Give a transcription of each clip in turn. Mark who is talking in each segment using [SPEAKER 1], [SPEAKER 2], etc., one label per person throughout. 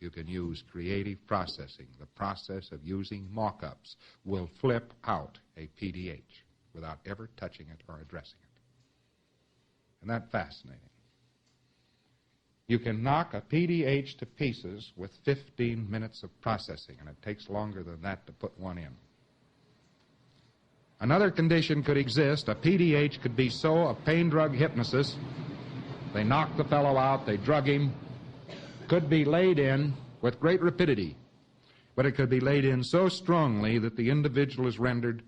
[SPEAKER 1] You can use creative processing. The process of using mock-ups will flip out a PDH without ever touching it or addressing it. Isn't that fascinating? You can knock a PDH to pieces with 15 minutes of processing, and it takes longer than that to put one in. Another condition could exist. A PDH could be so of pain drug hypnosis. They knock the fellow out, they drug him, could be laid in with great rapidity, but it could be laid in so strongly that the individual is rendered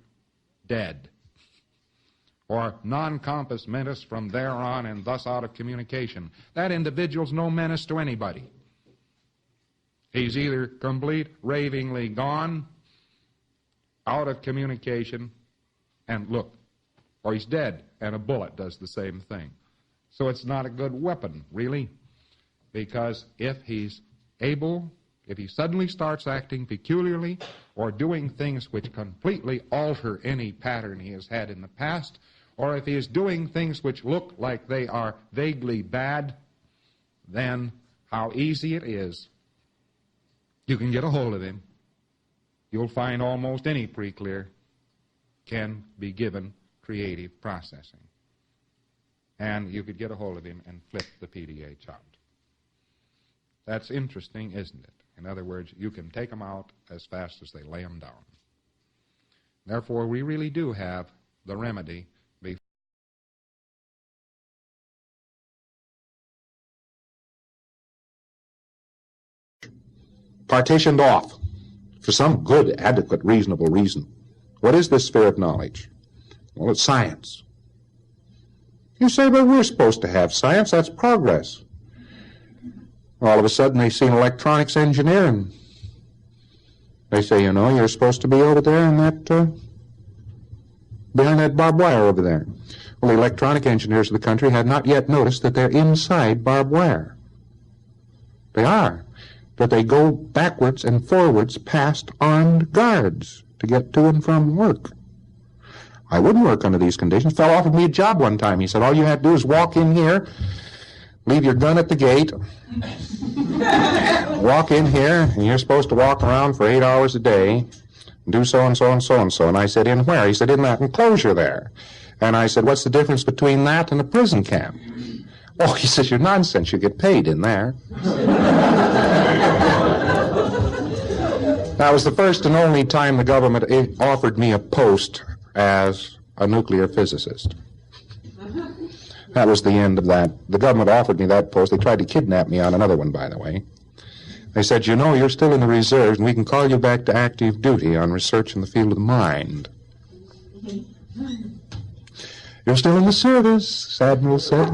[SPEAKER 1] dead or non-compos mentis from there on and thus out of communication. That individual's no menace to anybody. He's either complete, ravingly gone, out of communication, and look, or he's dead, and a bullet does the same thing. So it's not a good weapon, really, because if he's able, if he suddenly starts acting peculiarly or doing things which completely alter any pattern he has had in the past, or if he is doing things which look like they are vaguely bad, then how easy it is. You can get a hold of him. You'll find almost any pre-clear can be given creative processing. And you could get a hold of him and flip the PDH out. That's interesting, isn't it? In other words, you can take them out as fast as they lay them down. Therefore, we really do have the remedy
[SPEAKER 2] partitioned off for some good, adequate, reasonable reason. What is this sphere of knowledge? Well, it's science. You say, but we're supposed to have science. That's progress. All of a sudden, they see an electronics engineer, and they say, you know, you're supposed to be over there in that, behind that barbed wire over there. Well, the electronic engineers of the country had not yet noticed that they're inside barbed wire. They are. But they go backwards and forwards past armed guards to get to and from work. I wouldn't work under these conditions. Fellow offered me a job one time. He said, all you have to do is walk in here, leave your gun at the gate, walk in here, and you're supposed to walk around for 8 hours a day, and do so and so and so and so. And I said, in where? He said, in that enclosure there. And I said, what's the difference between that and a prison camp? Oh, he says, you're nonsense. You get paid in there. That was the first and only time the government offered me a post as a nuclear physicist. That was the end of that. The government offered me that post. They tried to kidnap me on another one, by the way. They said, you know, you're still in the reserves, and we can call you back to active duty on research in the field of the mind. You're still in the service, Admiral said.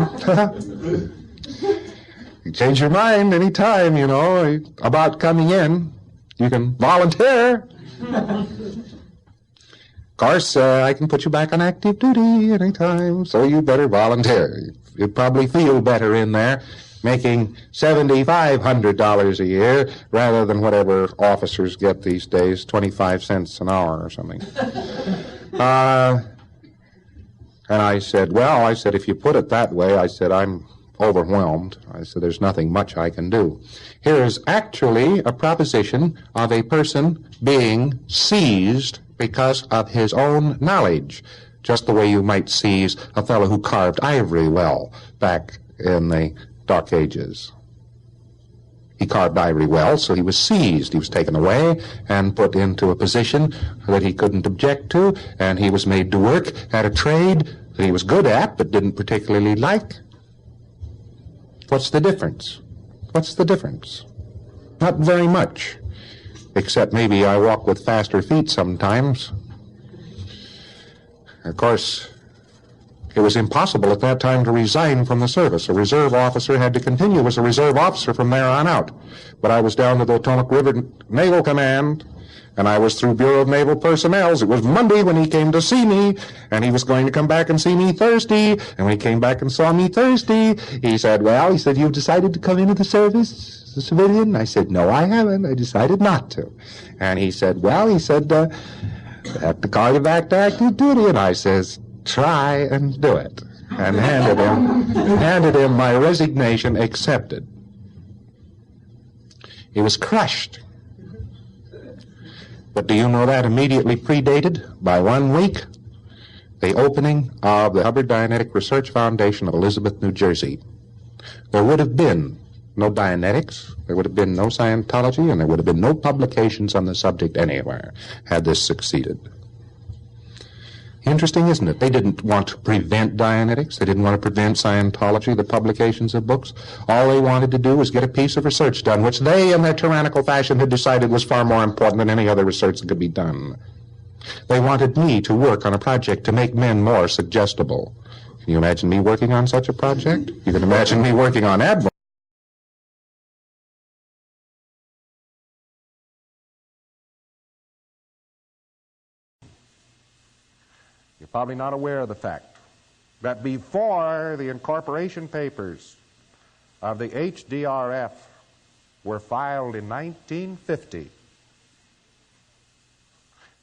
[SPEAKER 2] You change your mind any time, you know, about coming in. You can volunteer. Of course, I can put you back on active duty any time, so you better volunteer. You'd probably feel better in there, making $7,500 a year rather than whatever officers get these days, 25 cents an hour or something. And I said, well, I said, if you put it that way, I said, I'm overwhelmed. I said, there's nothing much I can do. Here is actually a proposition of a person being seized because of his own knowledge, just the way you might seize a fellow who carved ivory well back in the Dark Ages. He carved ivory well, so he was seized. He was taken away and put into a position that he couldn't object to, and he was made to work at a trade that he was good at but didn't particularly like. What's the difference? What's the difference? Not very much, except maybe I walk with faster feet sometimes. Of course, it was impossible at that time to resign from the service. A reserve officer had to continue as a reserve officer from there on out. But I was down to the Potomac River Naval Command, and I was through Bureau of Naval Personnel. It was Monday when he came to see me, and he was going to come back and see me Thursday. And when he came back and saw me Thursday, he said, well, he said, you've decided to come into the service as a civilian? I said, no, I haven't. I decided not to. And he said, well, he said, I have to call you back to active duty. And I says, try and do it. And handed him my resignation accepted. It was crushed. But do you know that immediately predated by 1 week the opening of the Hubbard Dianetic Research Foundation of Elizabeth, New Jersey? There would have been no Dianetics, there would have been no Scientology, and there would have been no publications on the subject anywhere had this succeeded. Interesting, isn't it? They didn't want to prevent Dianetics. They didn't want to prevent Scientology, the publications of books. All they wanted to do was get a piece of research done, which they, in their tyrannical fashion, had decided was far more important than any other research that could be done. They wanted me to work on a project to make men more suggestible. Can you imagine me working on such a project? You can imagine me working on Admiral.
[SPEAKER 1] You're probably not aware of the fact that before the incorporation papers of the HDRF were filed in 1950,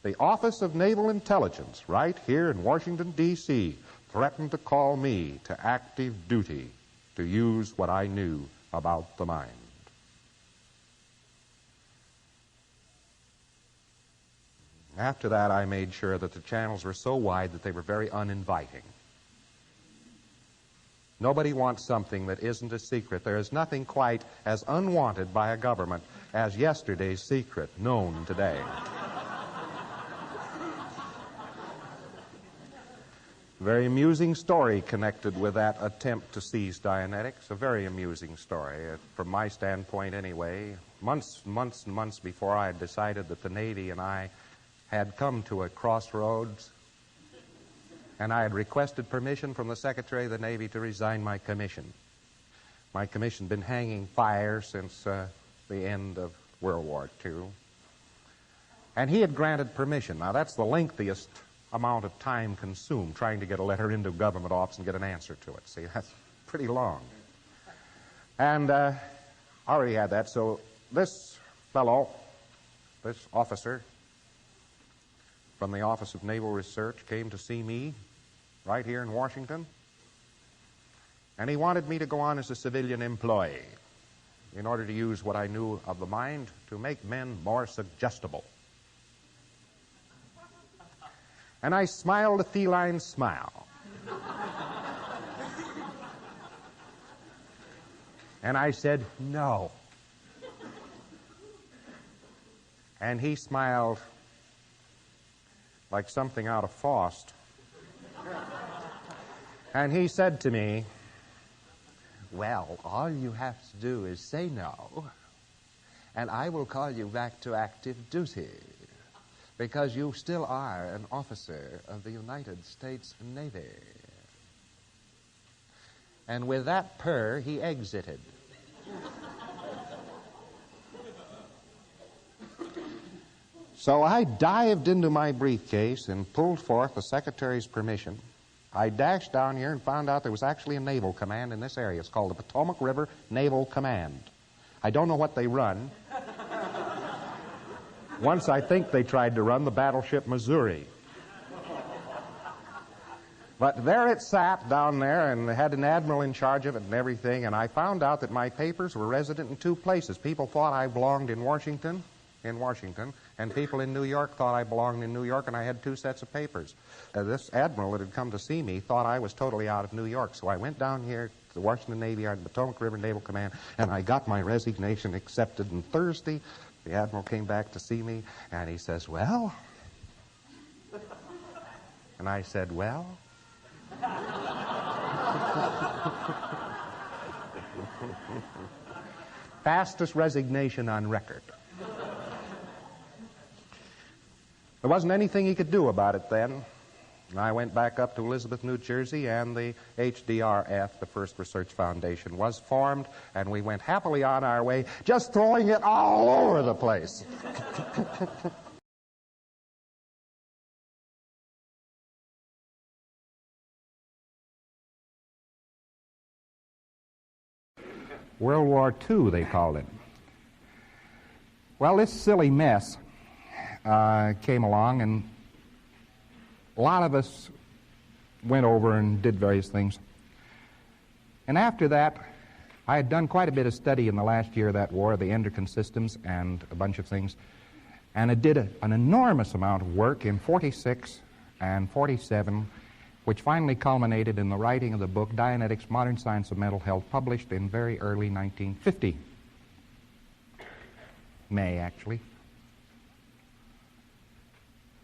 [SPEAKER 1] the Office of Naval Intelligence, right here in Washington, D.C., threatened to call me to active duty to use what I knew about the mind. After that, I made sure that the channels were so wide that they were very uninviting. Nobody wants something that isn't a secret. There is nothing quite as unwanted by a government as yesterday's secret known today. Very amusing story connected with that attempt to seize Dianetics. A very amusing story, from my standpoint anyway. Months and months before I had decided that the Navy and I had come to a crossroads, and I had requested permission from the Secretary of the Navy to resign my commission. My commission had been hanging fire since the end of World War II. And he had granted permission. Now, that's the lengthiest amount of time consumed trying to get a letter into a government office and get an answer to it. See, that's pretty long. And I already had that, so this fellow, this officer from the Office of Naval Research came to see me right here in Washington, and he wanted me to go on as a civilian employee in order to use what I knew of the mind to make men more suggestible. And I smiled a feline smile. And I said, no. And he smiled like something out of Faust. And he said to me, well, all you have to do is say no, and I will call you back to active duty, because you still are an officer of the United States Navy. And with that purr, he exited. So I dived into my briefcase and pulled forth the Secretary's permission. I dashed down here and found out there was actually a naval command in this area. It's called the Potomac River Naval Command. I don't know what they run. Once I think they tried to run the battleship Missouri. But there it sat down there, and they had an admiral in charge of it and everything, and I found out that my papers were resident in two places. People thought I belonged in Washington, and people in New York thought I belonged in New York, and I had two sets of papers. This admiral that had come to see me thought I was totally out of New York, so I went down here to the Washington Navy Yard, the Potomac River Naval Command, and I got my resignation accepted. And Thursday, the admiral came back to see me, and he says, well? And I said, well? Fastest resignation on record. There wasn't anything he could do about it then. I went back up to Elizabeth, New Jersey, and the HDRF, the First Research Foundation, was formed, and we went happily on our way, just throwing it all over the place. World War II, they called it. Well, this silly mess came along, and a lot of us went over and did various things. And after that, I had done quite a bit of study in the last year of that war, the endocrine systems and a bunch of things, and I did an enormous amount of work in 46 and 47, which finally culminated in the writing of the book Dianetics, Modern Science of Mental Health, published in very early 1950. May, actually.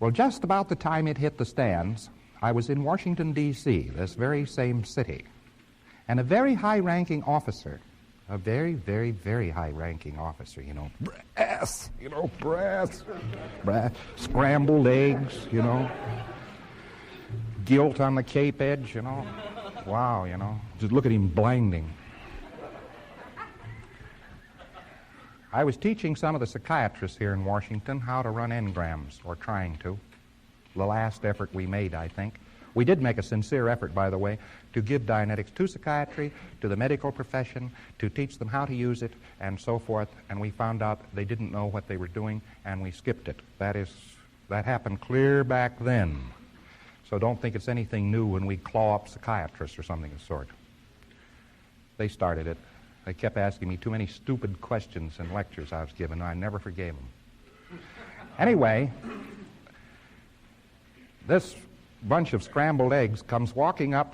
[SPEAKER 1] Well, just about the time it hit the stands, I was in Washington, D.C., this very same city, and a very high-ranking officer, a very, very, very high-ranking officer, brass, brass, scrambled eggs, gilt on the Cape edge, wow, just look at him blinding. I was teaching some of the psychiatrists here in Washington how to run engrams, or trying to. The last effort we made, I think. We did make a sincere effort, by the way, to give Dianetics to psychiatry, to the medical profession, to teach them how to use it, and so forth, and we found out they didn't know what they were doing, and we skipped it. That happened clear back then. So don't think it's anything new when we claw up psychiatrists or something of the sort. They started it. They kept asking me too many stupid questions in lectures I was giving, and I never forgave them. Anyway, this bunch of scrambled eggs comes walking up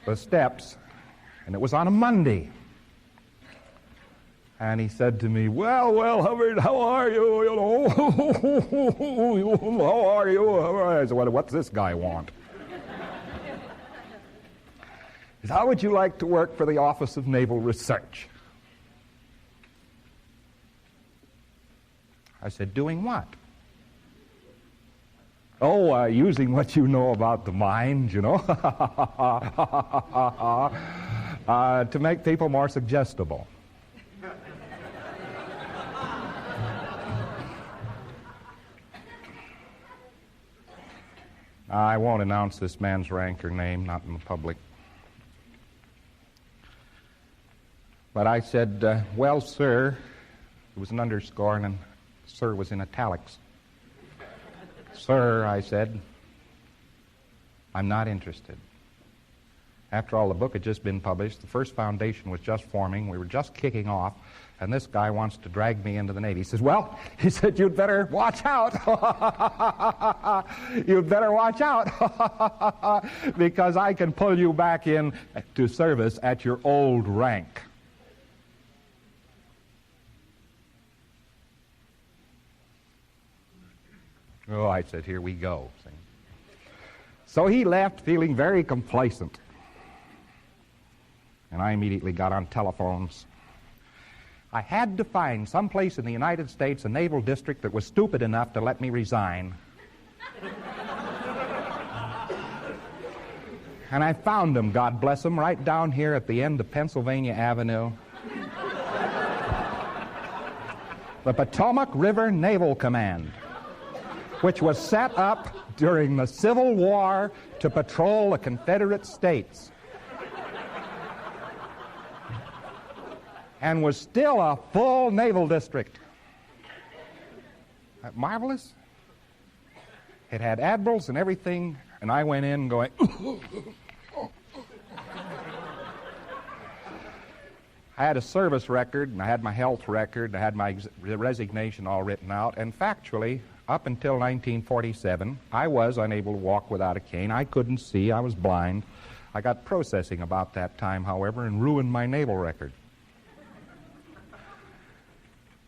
[SPEAKER 1] the steps, and it was on a Monday. And he said to me, well, Hubbard, how are you? How are you? I said, what's this guy want? He said, how would you like to work for the Office of Naval Research? I said, doing what? Oh, using what you know about the mind, to make people more suggestible. I won't announce this man's rank or name, not in the public. But I said, well, sir, it was an underscore, and sir was in italics. Sir, I said, I'm not interested. After all, the book had just been published. The first foundation was just forming. We were just kicking off. And this guy wants to drag me into the Navy. He says, well, you'd better watch out. You'd better watch out because I can pull you back in to service at your old rank. Oh, I said, here we go. See? So he left feeling very complacent. And I immediately got on telephones. I had to find some place in the United States, a naval district, that was stupid enough to let me resign. And I found them, God bless them, right down here at the end of Pennsylvania Avenue. The Potomac River Naval Command, which was set up during the Civil War to patrol the Confederate States, and was still a full naval district. Marvelous. It had admirals and everything, and I went in going, I had a service record, and I had my health record, I had my resignation all written out, and factually, up until 1947, I was unable to walk without a cane. I couldn't see, I was blind. I got processing about that time, however, and ruined my naval record.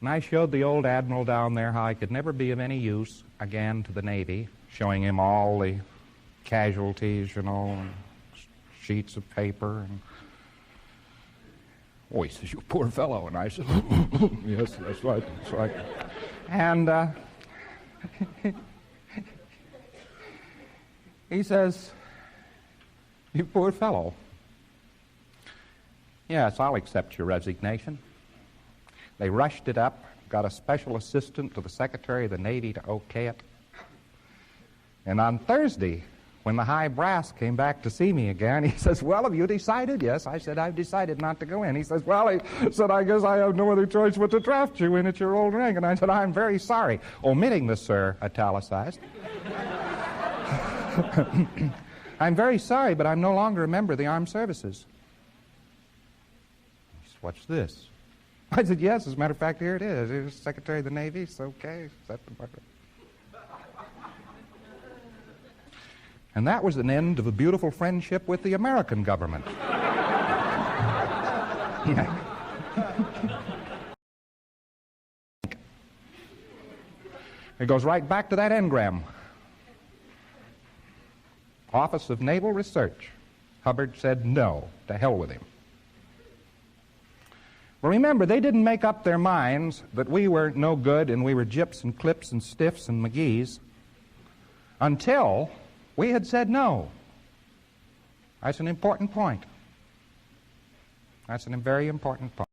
[SPEAKER 1] And I showed the old admiral down there how I could never be of any use again to the Navy, showing him all the casualties, and sheets of paper. And oh, he says, you poor fellow. And I said, yes, that's right, that's right. And he says, you poor fellow. Yes, I'll accept your resignation. They rushed it up, got a special assistant to the Secretary of the Navy to okay it. And on Thursday, when the high brass came back to see me again, he says, well, have you decided? Yes, I said, I've decided not to go in. He says, well, I guess I have no other choice but to draft you in at your old rank. And I said, I'm very sorry. Omitting the sir, italicized. I'm very sorry, but I'm no longer a member of the armed services. What's this? I said, yes, as a matter of fact, here it is. Here's Secretary of the Navy. It's okay. And that was an end of a beautiful friendship with the American government. It goes right back to that engram. Office of Naval Research. Hubbard said no, to hell with him. Well, remember, they didn't make up their minds that we were no good and we were gyps and clips and stiffs and McGees until we had said no. That's an important point. That's a very important point.